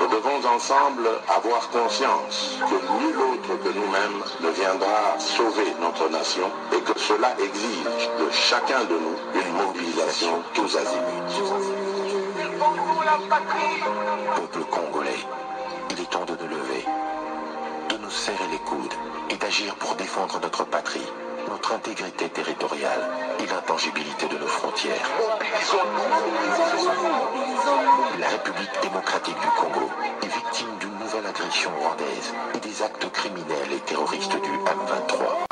Nous devons ensemble avoir conscience que nul autre que nous-mêmes ne viendra sauver notre nation et que cela exige de chacun de nous une mobilisation tous azimuts. Peuple congolais, il est temps de nous lever, de nous serrer les coudes et d'agir pour défendre notre patrie, notre intégrité territoriale et l'intangibilité de nos frontières. La République démocratique du Congo est victime d'une nouvelle agression rwandaise et des actes criminels et terroristes du M23.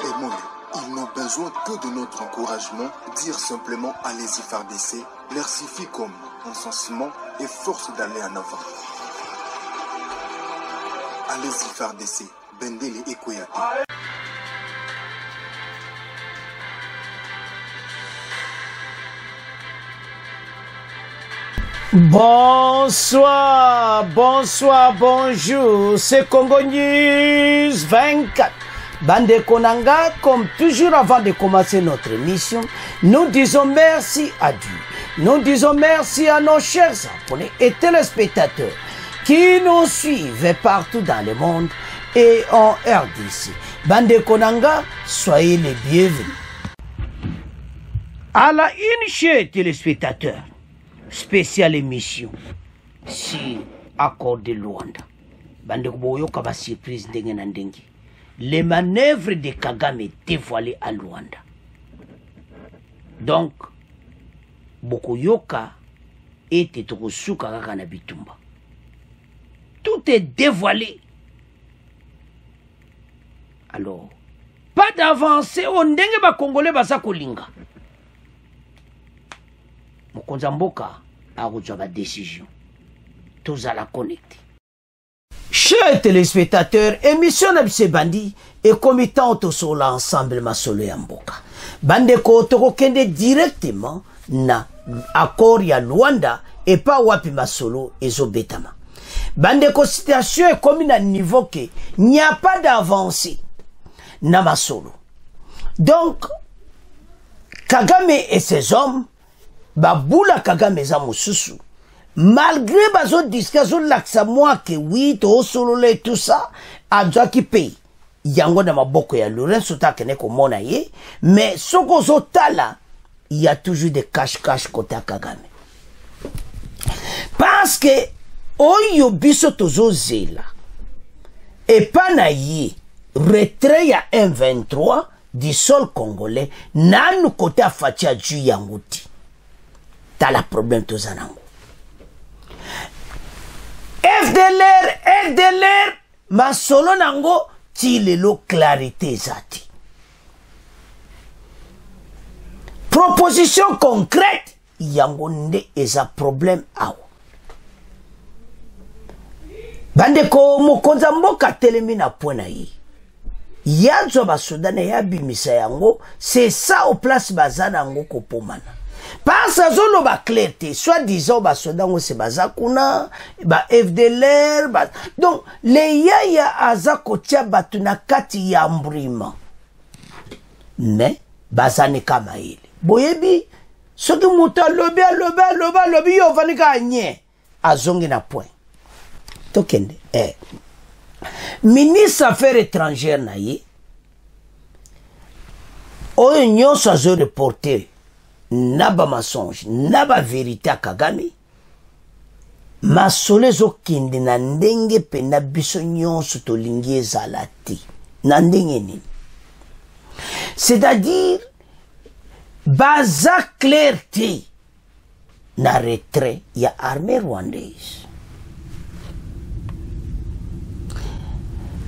Et moi, ils n'ont besoin que de notre encouragement. Dire simplement allez-y FARDC leur suffit comme encensement et force d'aller en avant. Allez-y FARDC, Bendele et Koyata. Bonsoir, bonsoir, bonjour, c'est Congo News 24. Bande Konanga, comme toujours avant de commencer notre émission, nous disons merci à Dieu. Nous disons merci à nos chers abonnés et téléspectateurs qui nous suivent partout dans le monde et en RDC. Bande Konanga, soyez les bienvenus. À la une, chers téléspectateurs, spéciale émission sur accord de Luanda. Bande Koboyo Kaba surprise ndenge na ndenge. Les manœuvres de Kagame dévoilées à Luanda. Donc, Bokoyoka était Tokosuka Kaka na Bitumba. Tout est dévoilé. Alors, pas d'avancée, on ndenge ba Congolais basa kolinga. Mokonza mboka a reçu la décision. Tous à la connecter. Chers téléspectateurs, émission Nabise Bandi et committant sur l'ensemble Masolo Yamboka. Bande ko toko kende directement na accord ya Luanda et pas wapi Masolo et Zobetama. Bande ko situation est comme à niveau que il n'y a pas d'avancée na Masolo. Donc, Kagame et ses hommes Baboula Kagame za mususu. Malgré bazo discussion laksa moi que oui, to solo le tout ça, adwa ki paye. Yango na maboko ya Lorenzo takene ko mona ye, mais soko zotala, il y a toujours des cache-cache côté Kagame. Parce que oyo biso tozo zela. Et pas na ye, retrait ya M23 du sol congolais, nanu côté afatia ju yanguti. T'as la problème tous en ango. FDLR, ma solo nango, ti lelo clarité zati. Proposition concrète, yango nde eza problème awo. Bande ko mokonza mboka telemi na pona yi. Yazo ba Sudane ya bimisa yango, c'est ça au place bazana yango kopomana. Parce que ba clarté, soit disant ba sodango se bazakuna, ba FDLR, ba donc les yaya azakotia batuna kati ya mbrima. Mais bazane kama ile. Boyebi soki muta lobi yo vanika nye azongi na point. Tokende ministre affaires étrangères na ye oyo nyonso azo reporter naba mensonge, naba vérité à Kagame, masole zo kindi na ndenge pe na biso nyonso tolingi ezalati. Na ndenge nini. C'est-à-dire, baza clarté na retrait ya armée rwandaise.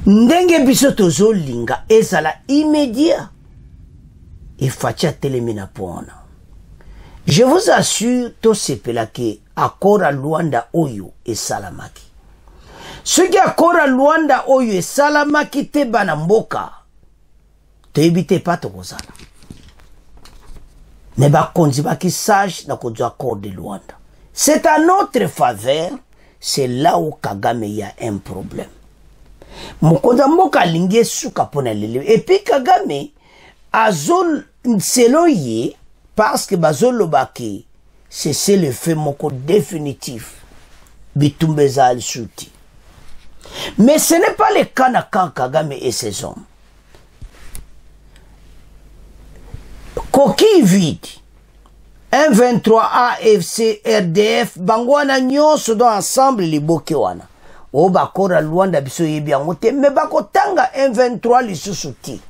Ndenge biso tozo linga ezala immédiat. Et fatia telemina pona. Je vous assure, tout ce que accord à Luanda Oyo et Salamaki. Ce qui accord à Luanda Oyo et Salamaki te banamboka, te évitez pas de kozala. Ne ba konziba qui sage na kozo accord de Luanda. C'est à notre faveur, c'est là où Kagame y a un problème. Mokonza mboka lingue suka pona lele. Et puis Kagame, azol selon ye, parce que bazolo baki c'est le fait moko définitif. Bitumbeza al-Souti. Mais ce n'est pas le cas de Kagame et ses hommes. Coquille vide. 1-23 AFC, RDF, Bangwana nyonso do ensemble li boke wana. O bakora Luanda biso yebi angote, me bako tanga 1-23 li susuti.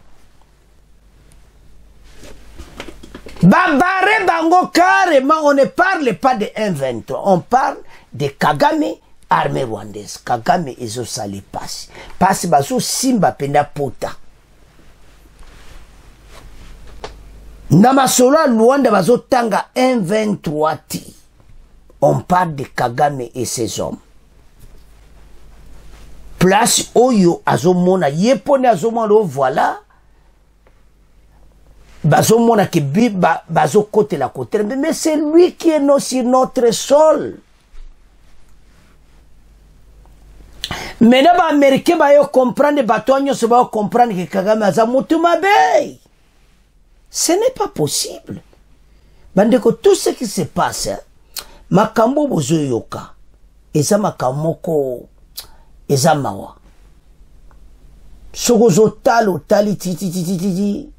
Babare bango carrément, on ne parle pas de 1-23, on parle de Kagame, armée rwandaise. Kagame ezo sali pasi. Pasi baso simba penda pota. Namasolo Luanda bazo tanga 1-23 ti. On parle de Kagame et ses hommes. Place oyo azomona yepone azomona voilà. Bazomona ke bazo côté la côté, mais c'est lui qui est sur notre sol. Mais là, les Américains vont comprendre, les bateaux vont comprendre que Kagame a Moutoumabey. Ce n'est pas possible. Bandeko, tout ce qui se passe, makambo bozo yoka, eza makamoko, eza mawa. Sogozo talo tali titi,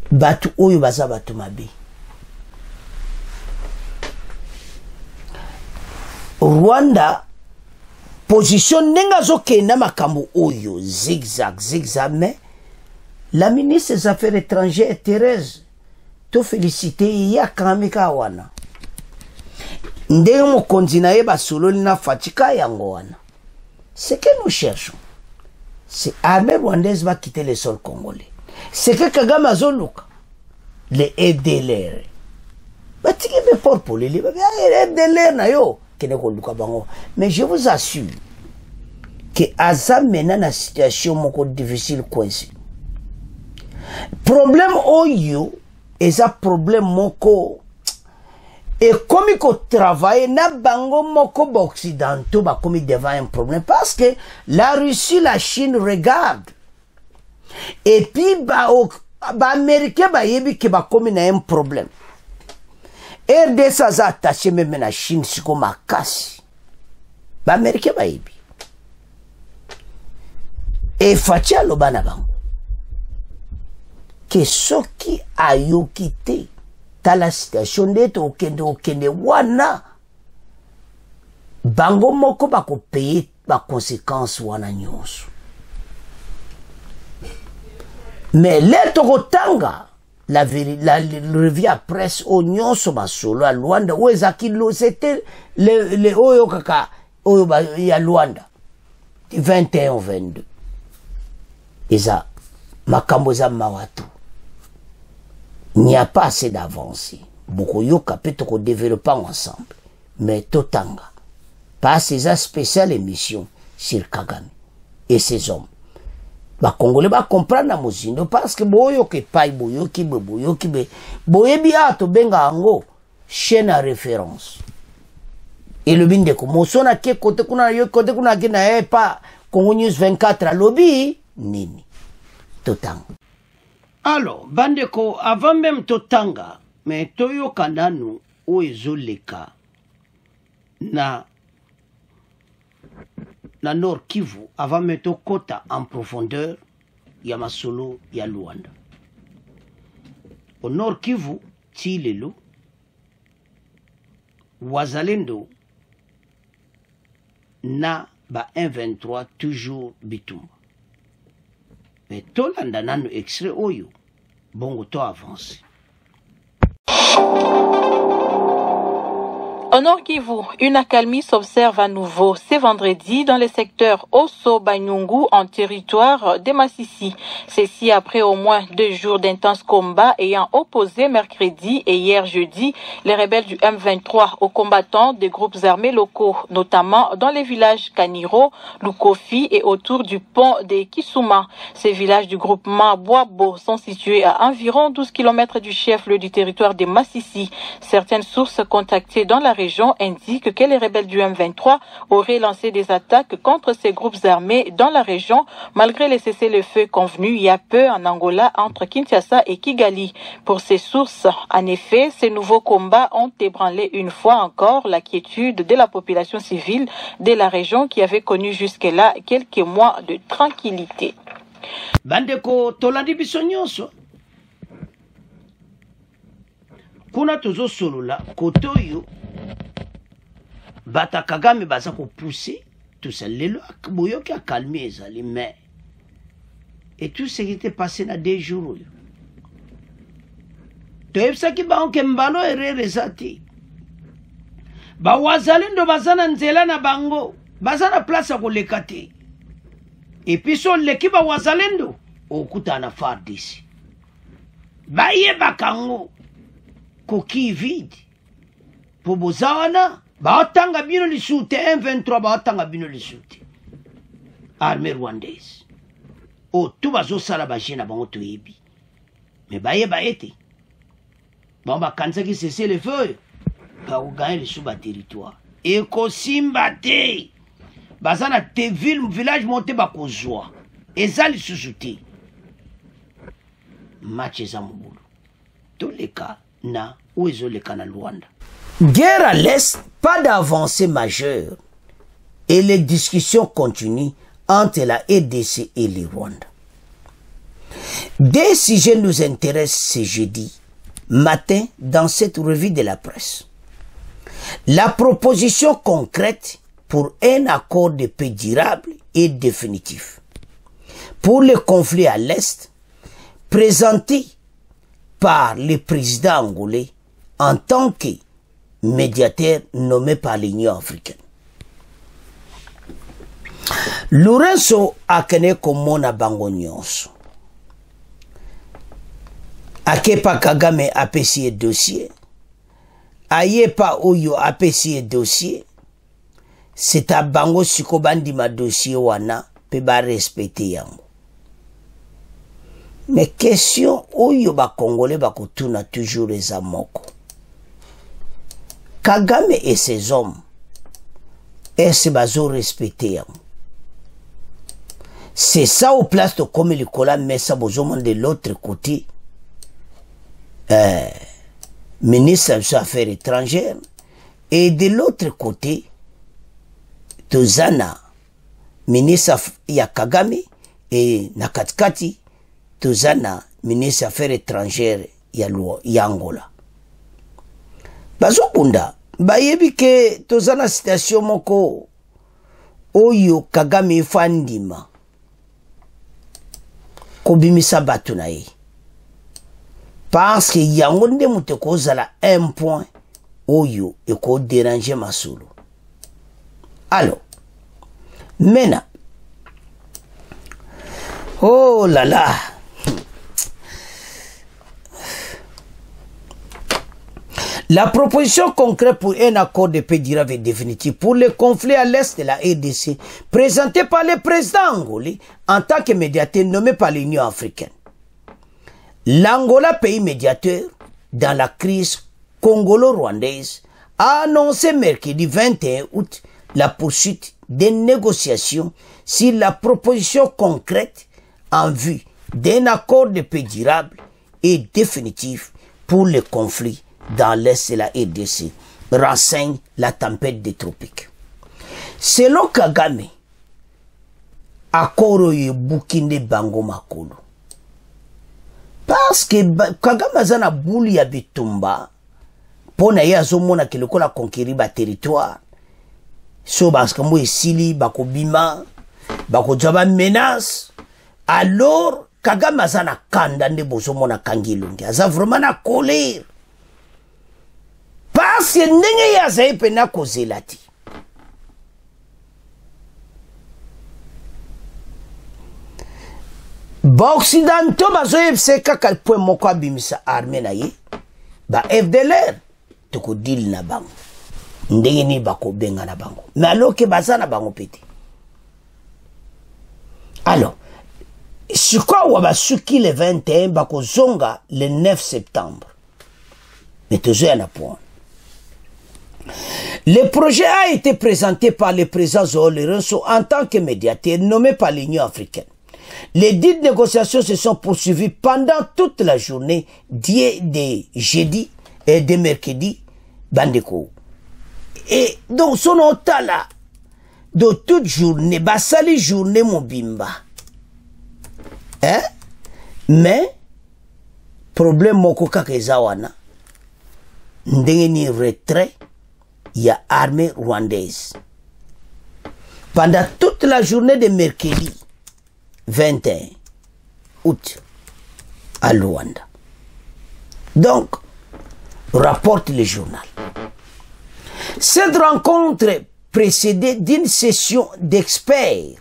batu oyo baza batu mabe. Rwanda, position nenga zoke na makambo oyo, zigzag, mais la ministre des Affaires étrangères, Thérèse, te féliciter, il y a Kamika wana. Ndenge mokonzi na ye basololi na fatika yango wana. Ce que nous cherchons, c'est l'armée rwandaise va quitter le sol congolais. Ce que Kagame a zoluka, les FDLR. Batiki me pour les FDLR na yo, kene ko luka bango. Mais je vous assure que Azam mena na situation moko difficile coincé. Problème oyo, eza problème moko. Et comme il travaille, na bango moko occidentaux ba comme devant un problème parce que la Russie, la Chine regarde. Et puis ba américain ba yebi ke ba comme na un problème. RDC a attaché même la Chine siko makasi. Ba américain ba yebi. Et fatia lo bana bango. Que ce qui a yo quitté dans la situation d'être au Kende wana bango moko bako payer ba conséquence wana nyonso. Mais l'être tanga la revue à presse au nyonso basolo à Luanda où ezakilo c'était le oyo kaka oyo ba ya Luanda 21-22 eza makambo za mawatu. Il n'y a pas assez d'avancée. Beaucoup yoka peut te développer ensemble. Mais totanga. Pas ces spéciales émissions sur Kagame et ses hommes. Ba Congolais ba comprendre na mozindo parce que boyo ke pai boyo ki be boye biato benga ango chaîne à référence. Et le binde ko mosona ke kote kuna yo kote kuna ke na pas Congo News 24 à lobby nini. Totanga. Alors, bandeko, avant même totanga, mais toyo kananu o ezoleka na Nord Kivu, avant même tokota en profondeur, ya masolo ya Luanda. Au Nord Kivu, Tilelo, Wazalendo, na ba 1-23 toujours bitumba. Mais tolanda nanu extrait oyo bongo to avance. Au Nord Kivu, une accalmie s'observe à nouveau ce vendredi dans les secteurs Osso-Banyungu en territoire de Massissi. Ceci après au moins 2 jours d'intenses combats ayant opposé mercredi et hier jeudi les rebelles du M23 aux combattants des groupes armés locaux, notamment dans les villages Kaniro, Lukofi et autour du pont de Kisuma. Ces villages du groupement Boabo sont situés à environ 12 km du chef-lieu du territoire de Massissi. Certaines sources contactées dans la région région indique que les rebelles du M23 auraient lancé des attaques contre ces groupes armés dans la région, malgré les cessez-le-feu convenus il y a peu en Angola entre Kinshasa et Kigali. Pour ces sources, en effet, ces nouveaux combats ont ébranlé une fois encore la quiétude de la population civile de la région qui avait connu jusque-là quelques mois de tranquillité. Bandeko tolandi biso nyonso kuna tozo solola kote oyo bata Kagame baza ko pousser tout ça lelo boyoki akalmi ezali mais et tout ce qui était passé na 2 jours oyo toyebisaki bango ke mbalo erere eza te bawazalendo baza na nzela na bango baza na place ya koleka te epuis so leki bawazalendo okutana FARDC bayebaka ngo koki vide po boza wana baotanga bino lisusu te M23 baotanga bino lisusu te armée rwandaise o tu bazosala baje na bango toyebi me bayeba ete bango bakanzaki cessez le feu bakoganye lisusu baterritoire ekosimba te baza na te village monte bakozwa eza lisusu te match eza mobulu toleka na ou ezoleka na Luanda. Guerre à l'est, pas d'avancée majeure et les discussions continuent entre la RDC et le Rwanda. Des sujets nous intéressent ce jeudi matin dans cette revue de la presse. La proposition concrète pour un accord de paix durable et définitif pour le conflit à l'est, présenté par le président angolais en tant que médiateur nommé par l'Union africaine. Lorenzo akene komona bango nyonso. Akepa Kagame apesi dossier. Ayepa oyo apesi dossier. C'est à bango sikobandi ma dossier wana pe ba respecter yango. Mais question oyo ba Congolais ba kotuna toujours les amoko. Kagame et ses hommes est-ce bazo respecter yango? C'est ça au place de comme le cola mais ça besoin de l'autre côté. Ministre des Affaires étrangères et de l'autre côté Tozana ministre ya Kagame et Nakatkati Tozana ministre des Affaires étrangères ya Angola. Bazokunda bayebi ke Tozana situation moko oyo Kagame fandima kobimisa batu na ye. Parce que yango nde mutu kozala un point oyo eko déranger masolo. Alors, maintenant, oh là là, la proposition concrète pour un accord de paix durable et définitif pour le conflit à l'est de la RDC, présentée par le président angolais en tant que médiateur nommé par l'Union africaine. L'Angola, pays médiateur dans la crise congolo-rwandaise, a annoncé mercredi 21 août la poursuite des négociations sur la proposition concrète en vue d'un accord de paix durable et définitif pour le conflit dans l'est de la RDC, renseigne la tempête des tropiques. Selon Kagame, accord ye bukinde bango makolo. Parce que Kagame azana bouli ya bitumba pona ye azomona ke lokola conquérir ba territoire so parce que mo esili bakobima bakozaba menace alors Kagame azana kanda nde bozomona kangilongi aza vraiment na colère parce que ndenge ya zaye pena kozela ti ba occidentaux bazoyebisa kaka point moko abimisa armée na ye ba FDLR toko deal na bango ndenge ni bakobenga na bango mais alors que baza na bango pete. Alors je crois wa basuki le 21 bakozonga le 9 septembre mais toujours na point Le projet a été présenté par le président João Lourenço en tant que médiateur nommé par l'Union africaine. Les dites négociations se sont poursuivies pendant toute la journée de jeudi et de mercredi, bandeko. Et donc, son là, de toute journée, basali journée mobimba. Hein? Mais, problème moko kakezawana, ndengeni retrait, il y a armée rwandaise. Pendant toute la journée de mercredi, 21 août, à Luanda. Donc, rapporte le journal. Cette rencontre précédée d'une session d'experts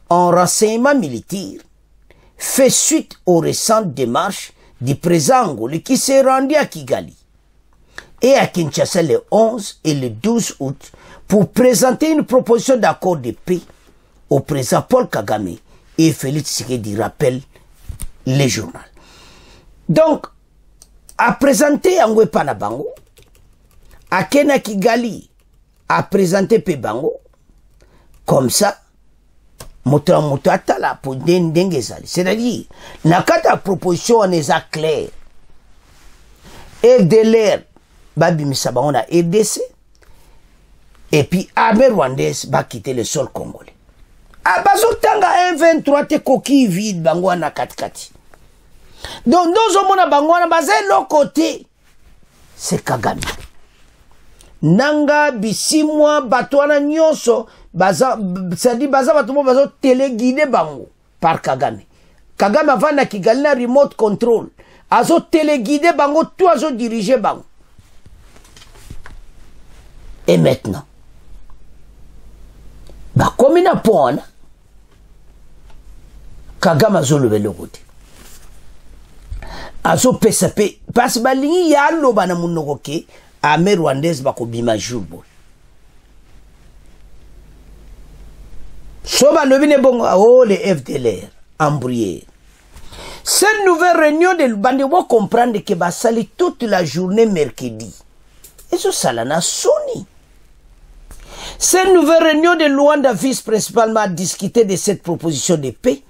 en renseignement militaire fait suite aux récentes démarches du président angolais qui s'est rendu à Kigali et à Kinshasa le 11 et le 12 août pour présenter une proposition d'accord de paix au président Paul Kagame et Félix Tshisekedi, rappelle le journal. Donc, à présenter Angwe Panabango, à Kena Kigali, à présenter Pebango, comme ça, Moutouatala pour Dengezali. C'est-à-dire, Nakata proposition on est clair. FDLR, Babi Misaba, on a RDC, et puis armée rwandaise va quitter le sol congolais. A bazotanga 1-23 te coquille vide bangwana katikati. Donc nous omona bangwana bazé l'autre côté c'est Kagame. Nanga bisimwa batwana nyonso baza c'est-à-dire baza batumo bazo téléguider bango par Kagame. Kagame avant na Kigali na remote control. Azo téléguider bango tout azo diriger bango. Et maintenant ba komi na pona Kagame azo levé le côté. Azo pesape parce que balingi ya loba na munoko ke armée rwandaise bako bima jour. Soba lobine bongo oh les FDLR embrouillés. Cette nouvelle réunion de bande va comprendre que basali toute la journée mercredi. Et ce salana soni. Cette nouvelle réunion de Luanda vise principalement à discuter de cette proposition de paix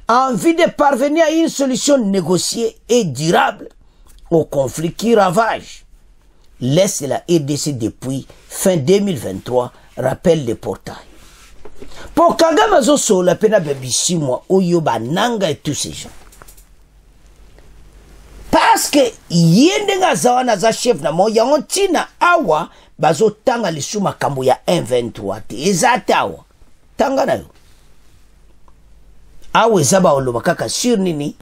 en vue de parvenir à une solution négociée et durable au conflit qui ravage l'Est de la RDC depuis fin 2023, rappelle le portail. Pour Kagame Zoso, la peine bebisi moi, Oyoba Nanga et tous ces gens. Parce que yendenga zawana za chef na mo yango tina awa bazo tanga lisuma kambo ya 1-23 te ezate awa tanga na yo awe zaba oloba kaka sur nini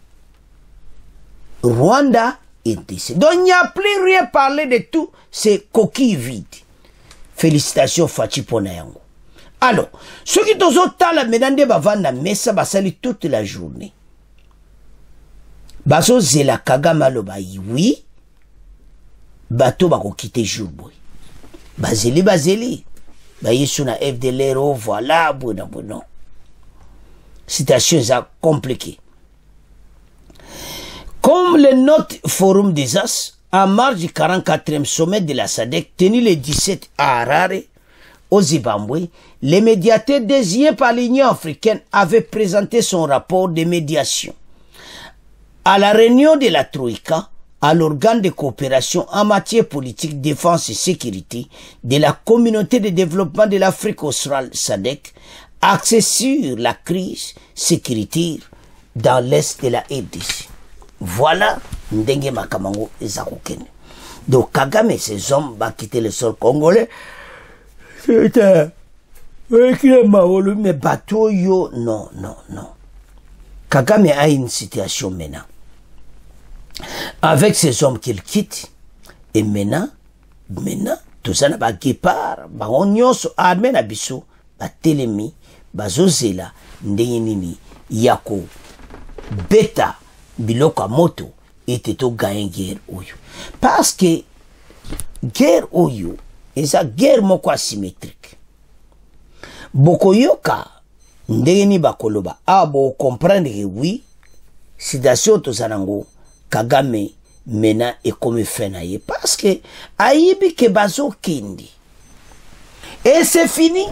Rwanda RDC. Donc il n'y a plus rien parler de tout, c'est coquille vide. Félicitations Fachi pona yango. Alors, ceux qui tozo tala menande bavanda mesa basali toute la journée. Baso zela Kagame aloba oui, bato bako kite jour boy. Bazeli, bayesu na FDLR, oh voilà, bon. Situation est compliquée. Comme le note Forum des As, en marge du 44e sommet de la SADC tenu le 17 à Harare, au Zimbabwe, les médiateurs désignés par l'Union africaine avaient présenté son rapport de médiation. À la réunion de la Troïka, à l'organe de coopération en matière politique, défense et sécurité de la communauté de développement de l'Afrique australe SADC, axé sur la crise sécuritaire dans l'Est de la RDC. Voilà Ndenge Makamango et Zakokene. Donc Kagame et ses hommes vont quitter le sol congolais. C'est mais bateau yo, non. Kagame a une situation maintenant. Avec ces hommes qu'il quitte, et maintenant, tout ça n'a pas guépard, on nyonso armé na biso, ba telemi, ba zozela, ndenge nini, yako, beta, biloko moto, était to gagner guerre oyo. Parce que, guerre oyo, et ça guerre moko asymétrique. Boko yoka, ndenge ni bakoloba, bo comprendre que oui, situation to zanango, Kagame mena et comme fenaye parce que aibi ke bazo kindi Et c'est fini.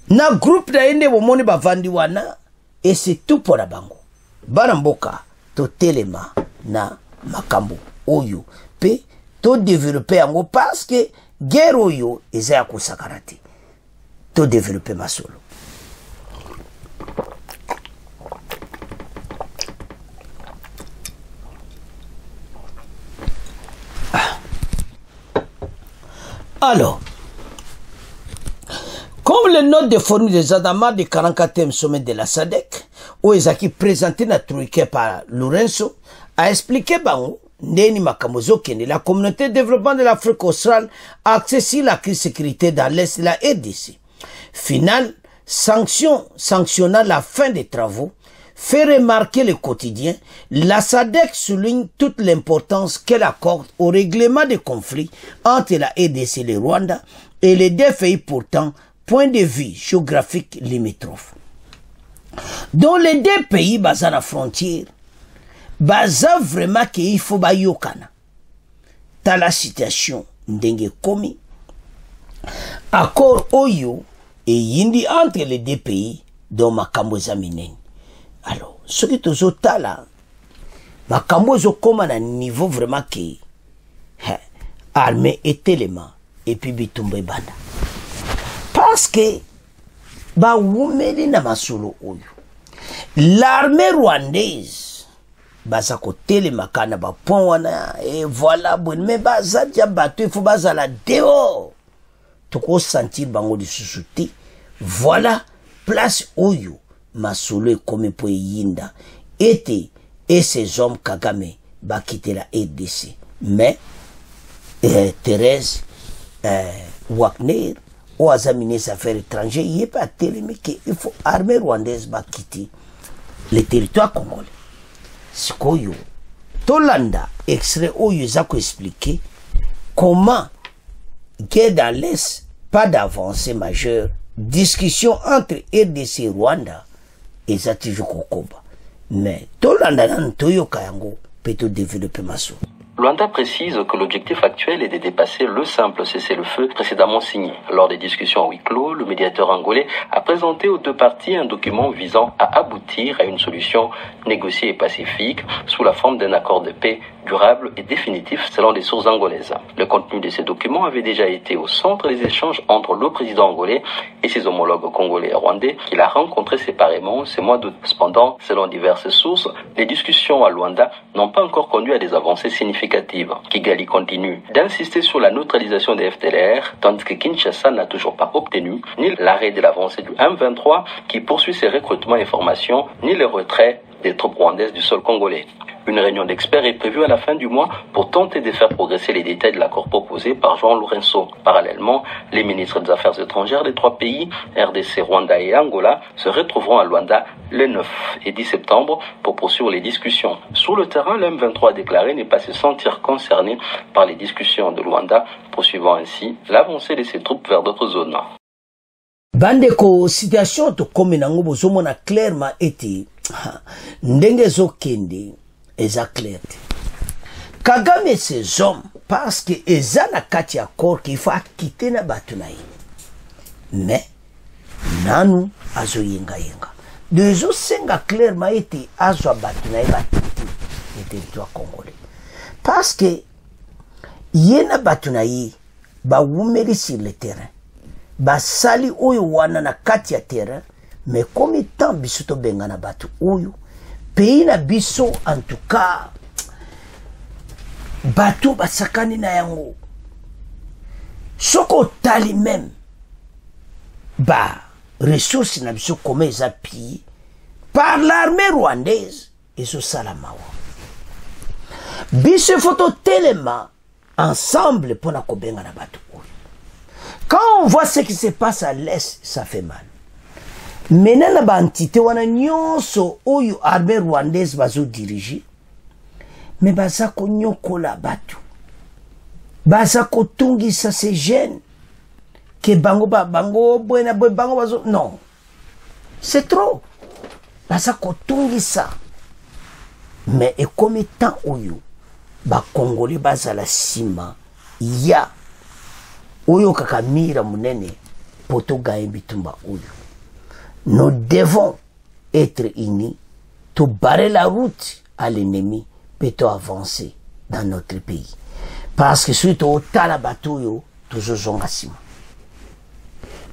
Na groupe na ende bomoni bavandi wana. Et c'est tout pour la bango. Baramboka to telema na makambo oyo. Pe to développer yango parce que guerre oyo eza ya kosakarate. To développer masolo. Alors, comme les notes de formule des Adama du 44e sommet de la SADC, où ils ont présenté la truquée par Lorenzo, a expliqué bango, Ndeni Makamozo Kende, la communauté de développement de l'Afrique australe a accessé la crise sécurité dans l'Est de la RDC. Final, sanctionnant la fin des travaux, fait remarquer le quotidien, la SADC souligne toute l'importance qu'elle accorde au règlement des conflits entre la RDC et le Rwanda et les deux pays pourtant point de vue géographique limitrophe. Dans les deux pays basés à la frontière, baza vraiment qu'il faut bayokana. Dans la situation ndenge komi, accord oyo et yindi entre les deux pays dont makambo zamineni. Alors, ce qui te zota là, makambo zo koma na niveau vraiment que armée et élément et puis bitumbe banda. Parce que ba wumeli na masolo oyo. L'armée rwandaise baza ko telema kana ba point wana et voilà bon mais baza dia bato il faut baza la dehors. To ko sentir bango di susuti. Voilà place oyo. Masolo comme pour yinda était et ces hommes Kagame ba quitter la RDC mais Thérèse Wagner ou examiner ses affaires étrangères il est pas tellement qu'il faut armée rwandaise ba quitter le territoire congolais sikoyo Tolanda extrait oyo zako expliquer comment guerre dans l'Est pas d'avancée majeure discussion entre RDC et Rwanda et ça toujours kokoba mais Tolanda nan toyoka yango peut développer maso. Luanda précise que l'objectif actuel est de dépasser le simple cessez-le-feu précédemment signé. Lors des discussions à huis clos, le médiateur angolais a présenté aux deux parties un document visant à aboutir à une solution négociée et pacifique sous la forme d'un accord de paix durable et définitif selon les sources angolaises. Le contenu de ces documents avait déjà été au centre des échanges entre le président angolais et ses homologues congolais et rwandais qu'il a rencontrés séparément ce mois d'août. Cependant, selon diverses sources, les discussions à Luanda n'ont pas encore conduit à des avancées significatives. Kigali continue d'insister sur la neutralisation des FDLR, tandis que Kinshasa n'a toujours pas obtenu ni l'arrêt de l'avancée du M23 qui poursuit ses recrutements et formations, ni le retrait des troupes rwandaises du sol congolais. Une réunion d'experts est prévue à la fin du mois pour tenter de faire progresser les détails de l'accord proposé par João Lourenço. Parallèlement, les ministres des Affaires étrangères des trois pays, RDC, Rwanda et Angola, se retrouveront à Luanda le 9 et 10 septembre pour poursuivre les discussions. Sur le terrain, le M23 a déclaré ne pas se sentir concerné par les discussions de Luanda, poursuivant ainsi l'avancée de ses troupes vers d'autres zones. Bandeko, situation to komenango bozomona clairement été ndenge zokende eza clair. Kagame ces hommes parce que eza na kati accord qu'il faut quitter na batunaï. Mais nanu azo yenga yenga. Dezo senga clairement été azo batunaï batiti le territoire congolais. Parce que yena batunaï ba wumeli sur le terrain. Ba sali oyo wana na kati ya terrain mais comme tant biso to benga na batu oyo pays na biso en tout cas bato basakani na yango soko tali même ba ressources na biso comme eza pillé par l'armée rwandaise et so salamawa biso photo tellement ensemble pour na kobenga na bato oyo. Quand on voit ce qui se passe à l'Est, ça fait mal. Maintenant, la bantité, on a nyonso oyo armée rwandaise bazo diriger. Mais bazako nyoko la batu. Bazako tungi sa se gêne. Que bango buena bango bazo. Non. C'est trop. Bazako tungi sa. Mais et comme temps oyo, ba Congolais bazala sima, ya oyo kaka mira munene poto gagne bitumba oyo. Nous devons être unis pour barrer la route à l'ennemi pour avancer dans notre pays. Parce que suite au talabato toujours zongasima.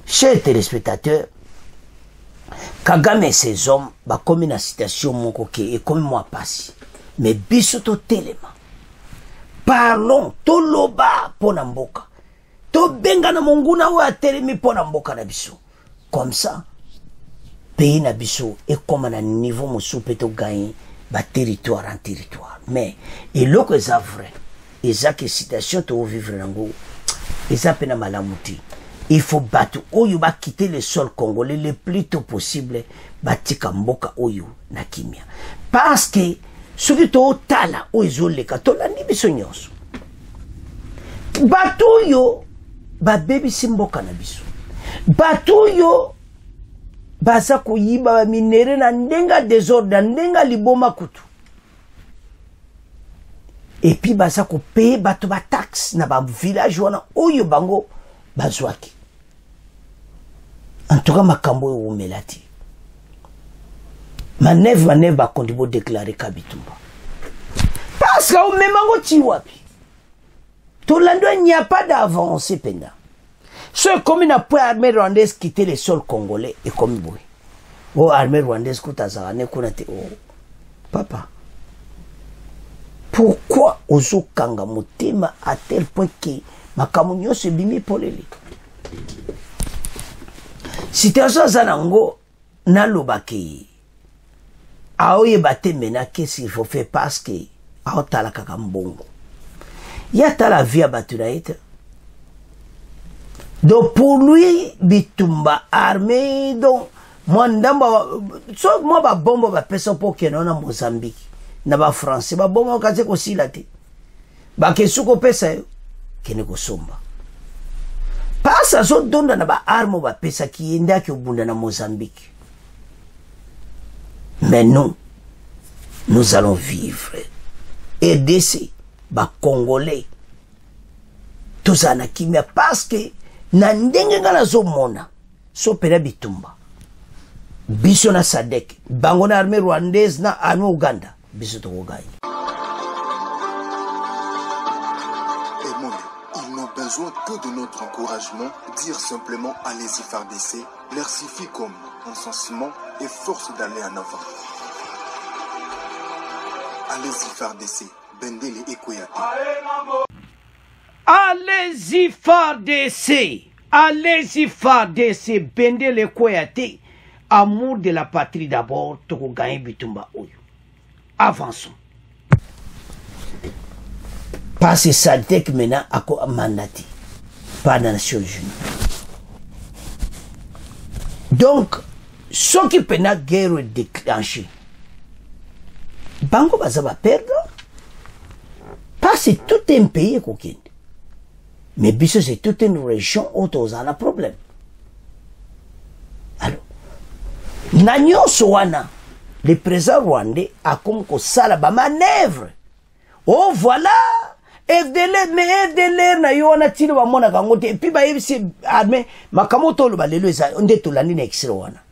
Chers téléspectateurs, Kagame et ses hommes ba comme une citation mon coquet et comme moi passe. Mais biso to telema. Parlons to loba pona mboka. To benga na monguna wa telemi pona mboka na biso. Comme ça pays na biso et comme na niveau mosu peto gagner ba territoire en territoire. Mais et lo que ça vrai. Et ça que citation to vivre nango. Et ça pena malamuti. Il faut battre oyo ba quitter le sol congolais le plus tôt possible batika mboka oyo na kimia. Parce que ce qui to tala oyo le katola ni biso nyonso. Batu yo ba baby simboka na biso. Batu yo baza kuyiba ba minere na ndenga désordre ndenga liboma kutu. Et puis baza ko payer batu ba taxe na ba village wana oyo bango bazwaki. En tout cas makambo yo melati. Manève ba kondibo déclarer Kabitumba. Parce que au même mango ti wapi. Tolando il n'y a pas d'avancée penda. Ce comme une armée rwandaise quitter le sol congolais et comme boy. Oh armée rwandaise kutaza ne kunate oh papa. Pourquoi ozo kanga motema à tel point que makamunyo se bimi poleli. Situation zanango na lobaki. Aoye bate mena qu'est-ce qu'il faut faire parce que aotala kaka mbongo. Yata la vie à baturaïte. Donc pour lui bitumba armé donc moi ndamba so moi ba bombo ba pesa pour que non en Mozambique na ba français ba bombo kaze ko silate ba kesuko pesa yo kene ko somba pasa so donda na ba armo ba pesa ki enda ki obunda na Mozambique. Mais nous allons vivre et d'ici ba congolais tous ana kimia parce que na ndenge ngala zo mona so pera bitumba biso na sadek bango na armée rwandaise na armée Uganda biso to gai. Et mon, ils n'ont besoin que de notre encouragement, dire simplement allez-y FARDC, leur suffit comme encensement et force d'aller en avant. Allez-y FARDC, Bendele et Koyate. Allez-y FARDC, allez-y FARDC, Bendele Koyate, amour de la patrie d'abord, Toko Gagne Bitumba Oyo. Avançons. Parce que Sadek maintenant a mandaté par les Nations Unies. Donc, ceux qui peuvent la guerre déclencher, Bango va perdre. Parce que tout un pays est. Mais Bissau, c'est toute une région où on a un problème. Alors, Nanyo Sowana, le président rwandais a comme ça la manœuvre. Oh voilà! FDLR, mais FDLR na yo na tino ba mona kangote. Et puis ba yebisi armée, makamoto lo ba lelo eza onde to lani na exilo wana.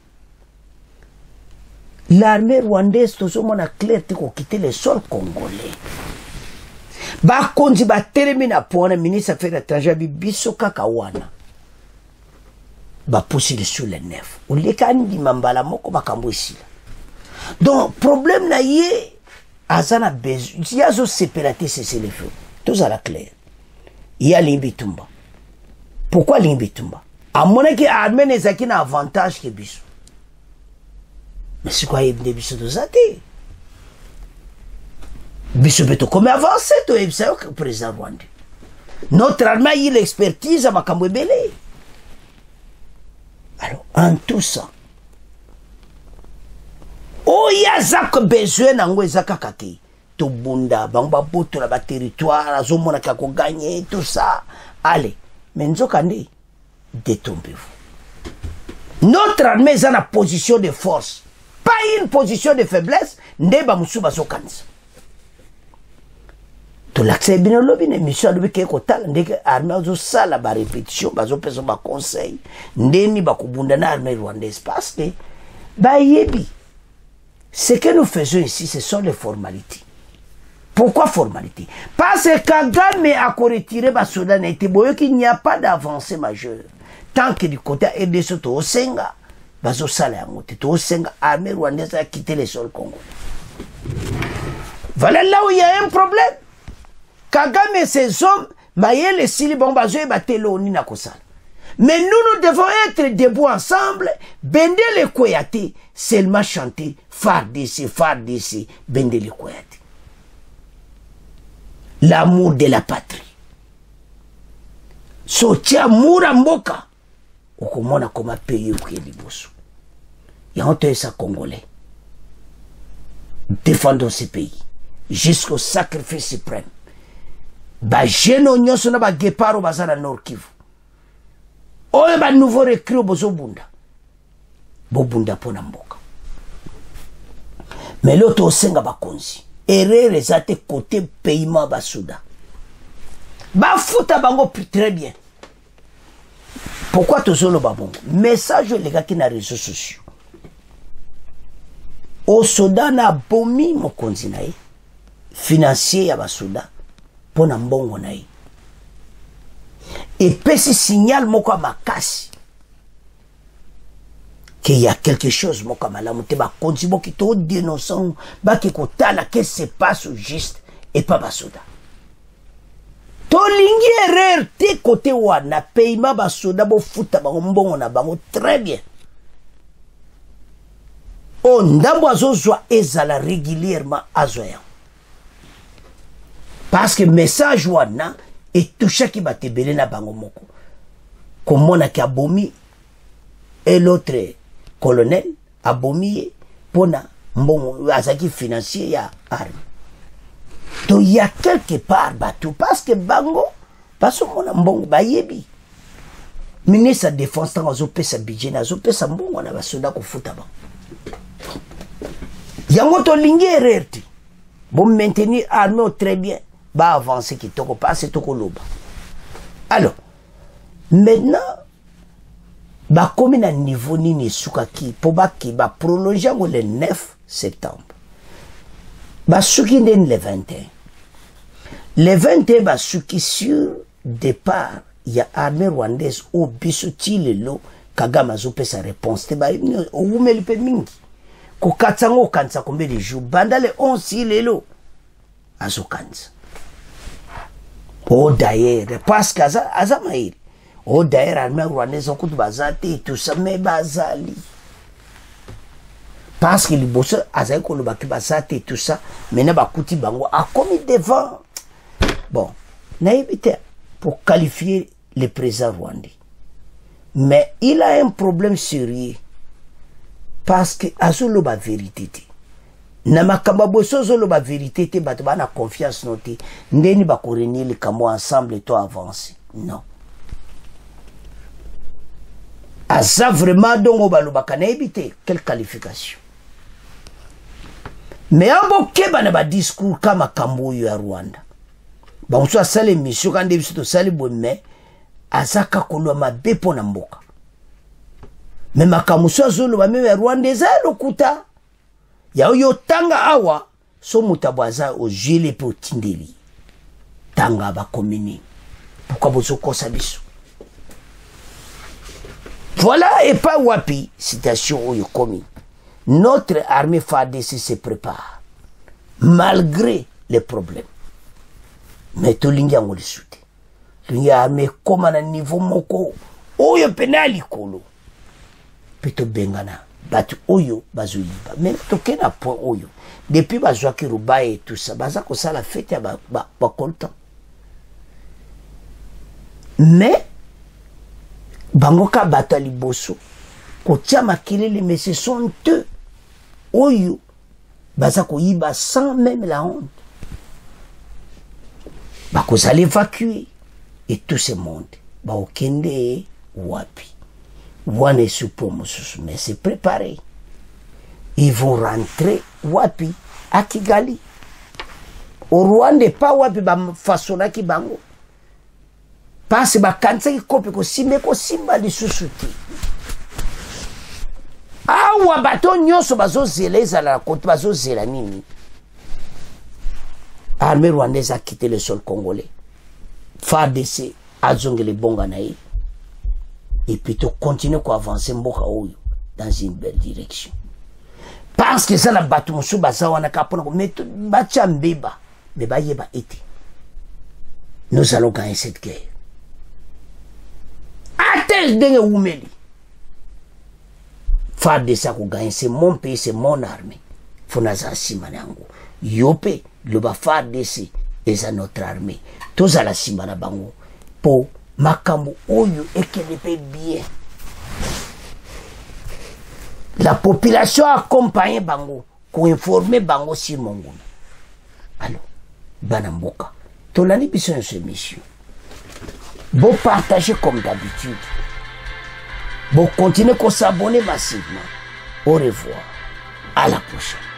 L'armée rwandaise toujours mona clair tiko quitter le sol congolais. Ba konzi ba termina pona ministre affaires étrangères biso kaka wana. Ba pousser sur les neufs. Ou les kandi mambala moko makambo ici. Donc problème na yé azana besoin. Il y a zo séparatiste c'est le feu. Tout ça la clair. Il y a l'imbitumba. Pourquoi l'imbitumba? À mon avis, l'armée n'est pas un avantage que biso. Mais c'est quoi il y a biso de zate? Biso peut comme avancer, tu es le président rwandais. Notre armée a l'expertise à Makambo Belé. Alors, en tout ça, oh, il y a zak besoin d'ango zaka kaki. Tout bunda, bamba boto la territoire, azomona kako gagner, tout ça. Allez, mais nous kande, détombez-vous. Notre armée est en position de force, pas une position de faiblesse, ndeba musuba zokanza. to l'accès bino lobi ne mission lobi ke ko tala ndeke armée zo sala ba répétition bazo pesa ba conseil ndeni ba kubunda na armée rwandaise parce que ba yebi ce que nous faisons ici ce sont les formalités. Pourquoi formalité? Parce que Kagame a retiré ba soda na été boyo qu'il n'y a pas d'avancée majeure tant que du côté RDC to Osenga bazo sala yango to Osenga armée rwandaise a quitté les sols congolais. Voilà là où il y a un problème. Kagame et ses hommes, Mayele Sili Bombazo et Bateloni Nakosal. Mais nous devons être debout ensemble, bender les Koyate, seulement chanter, phare d'ici, bender les Koyate. L'amour de la patrie. Sotia Mouramboka. Okomona comme pays au Liboso. Il y a honte ça Congolais. Défendons ce pays jusqu'au sacrifice suprême. Ba jeno nyoso na ba geparo bazana Nord Kivu. Oye ba nouveau recrue bozo bunda. Bo bunda pona mboka. Mais l'autre osenga ba konzi. Erreur ezate côté paiement ba souda. Ba futa bango très bien. Pourquoi tozolo ba bongo? Message les gars qui na réseaux sociaux. Au soda na bomi mokonzi na ye. Financier ya ba souda. Pona mbongo na ye. Et puis ce signal moko makasi qu'il y a quelque chose moko malamu te ba konzi boki to dénonçant ba ki kotala qu'est-ce qui se passe au juste et pas basoda. To lingi erreur te côté wana paiement basoda bo futa ba mbongo na bango très bien. On ndambo azozwa ezala régulièrement azoya. Parce que message wana et tout chaque qui va te belé na bango moko. Comme on a qui abomi et l'autre colonel abomi pona mbongo azaki financier ya arme. Donc il y a quelque part batou parce que bango parce que mon mbongo ba yebi. Ministre de défense tant azo pesa budget na azo pesa mbongo na basoda ko futa ba. Yango to lingi erreur. Bon maintenir armée très bien. Va avancer qui toko passe toko loba. Alors, maintenant, ba comme na niveau nini sukaki pour ba ki ba prolonger le 9 septembre. Ba suki den le 21. Le 21 ba suki sur départ, il y a armée rwandaise au bisuti le lo Kagame zo pe sa réponse te ba o umeli pe mingi. Ko katsango kansa combien de jours banda le 11 le lo azo kansa. Oh d'ailleurs, parce qu'Azamaïl, oh d'ailleurs, armée rwandaise, on coûte bazati, tout ça, mais bazali. Parce que les boss, Azaï, qu'on le baki bazati, tout ça, mais n'a pas coûté bango, a commis devant. Bon, n'a évité pour qualifier le président rwandais. Mais il a un problème sérieux. Parce que Azolo ba vérité. Na makamba bosozo lo ba vérité te bato ba na confiance noté ndeni ba korenir le kamo ensemble et toi avancer non asa vraiment dongo ba lo ba kana éviter quelle qualification mais abo keba na ba discours kama kambo yo ya Rwanda ba on soit sale mission quand debiso to sale bon mais azaka kolwa mabe pona mboka mais makamuso zolo ba me ya Rwanda ezalo kuta ya oyo tanga awa so mutabwaza o jile pe otindeli tanga ba komini pourquoi bozo kosa biso voilà et pas wapi citation oyo komi notre armée FARDC se prépare malgré les problèmes mais to lingi ngoli soute lingi armée comme na niveau moko oyo penali kolo peto bengana batu oyo bazoyiba mais toke na point oyo depuis bazwaki ruba et tout ça baza ko sala fête ya ba content mais bangoka bata liboso ko tia makilele mais ce sont eux oyo baza ko yiba sans même la honte ba ko sala évacuer et tout ce monde ba okende wapi Wane supo mususu, mais c'est préparé. Ils vont rentrer wapi à Kigali. au Rwanda pa wapi bafasonaki bango pasi bakanisaki kope kosimba lisusu te awa bato nyonso bazozela ezala kote bazozela nini armée rwandaise a quitté le sol congolais FARDC azongeli bonga na ye et puis to continuer ko avancer mboka oyo dans une belle direction parce que ça la bato musu baza wana kapona ko meto bacha mbeba mais bayeba été nous allons gagner cette guerre atel denge umeli FARDC ko gagner c'est mon pays c'est mon armée fonaza simana yango yope le ba FARDC eza notre armée tozala simana bango po makambo oyo ekende pe bien la population accompagne bango ko informer bango sur monguna alors bana mboka tolani biso ce mission bon partager comme d'habitude bon continuer qu'on s'abonner massivement au revoir à la prochaine.